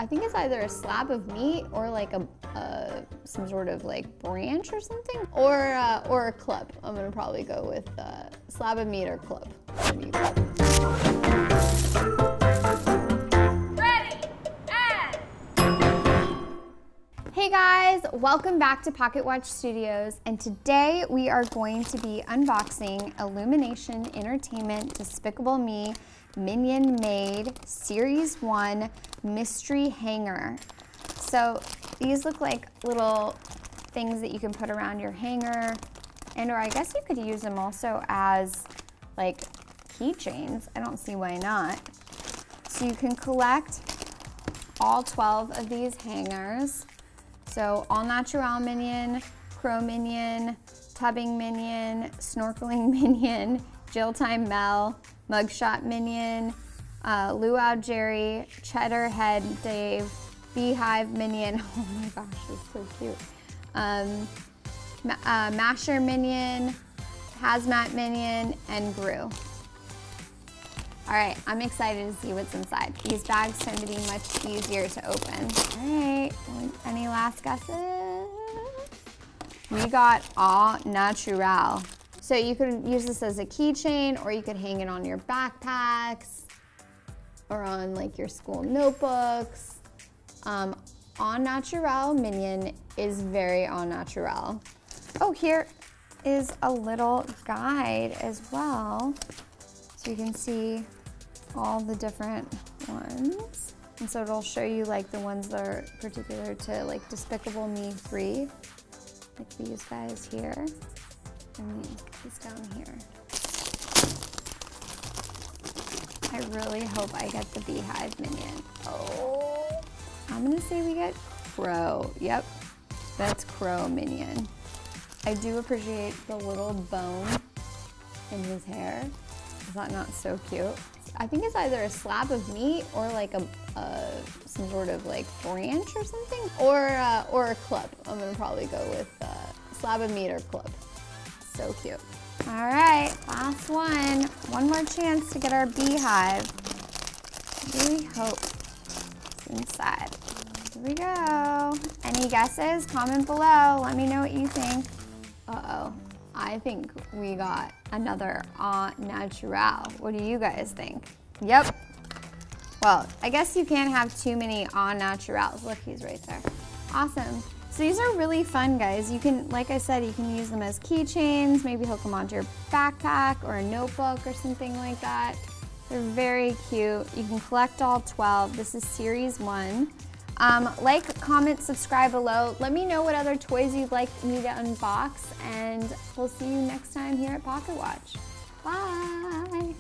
I think it's either a slab of meat or like some sort of like branch or something, or a club. I'm gonna probably go with slab of meat or club. What do you got? Ready, and... Hey guys, welcome back to Pocket Watch Studios, and today we are going to be unboxing Illumination Entertainment Despicable Me Minion Made Series 1 Mystery Hanger. So these look like little things that you can put around your hanger, and or I guess you could use them also as like keychains. I don't see why not. So you can collect all 12 of these hangers. So all natural Minion, crow Minion, tubbing Minion, snorkeling Minion, Jill Time Mel, mugshot Minion, luau Jerry, cheddar head Dave, beehive Minion. Oh my gosh, that's so cute. Masher Minion, hazmat Minion, and Gru. All right, I'm excited to see what's inside. These bags tend to be much easier to open. All right, any last guesses? We got Au Naturel. So you could use this as a keychain, or you could hang it on your backpacks, or on like your school notebooks. Au Naturel Minion is very au naturel. Oh, here is a little guide as well. So you can see all the different ones. And so it'll show you like the ones that are particular to like Despicable Me 3, like these guys here. And these down here. I really hope I get the beehive Minion. Oh, I'm gonna say we get crow. Yep, that's crow Minion. I do appreciate the little bone in his hair. Is that not so cute? I think it's either a slab of meat or like some sort of like branch or something, or a club. I'm gonna probably go with slab of meat or club. So cute. All right, last one. One more chance to get our beehive. I really hope it's inside. Here we go. Any guesses? Comment below. Let me know what you think. Uh-oh. I think we got another Au Naturel. What do you guys think? Yep. Well, I guess you can't have too many Au Naturels. Look, he's right there. Awesome. So these are really fun, guys. You can, like I said, you can use them as keychains, maybe hook them onto your backpack or a notebook or something like that. They're very cute. You can collect all 12. This is Series 1. Like, comment, subscribe below. Let me know what other toys you'd like me to unbox, and we'll see you next time here at Pocket Watch. Bye!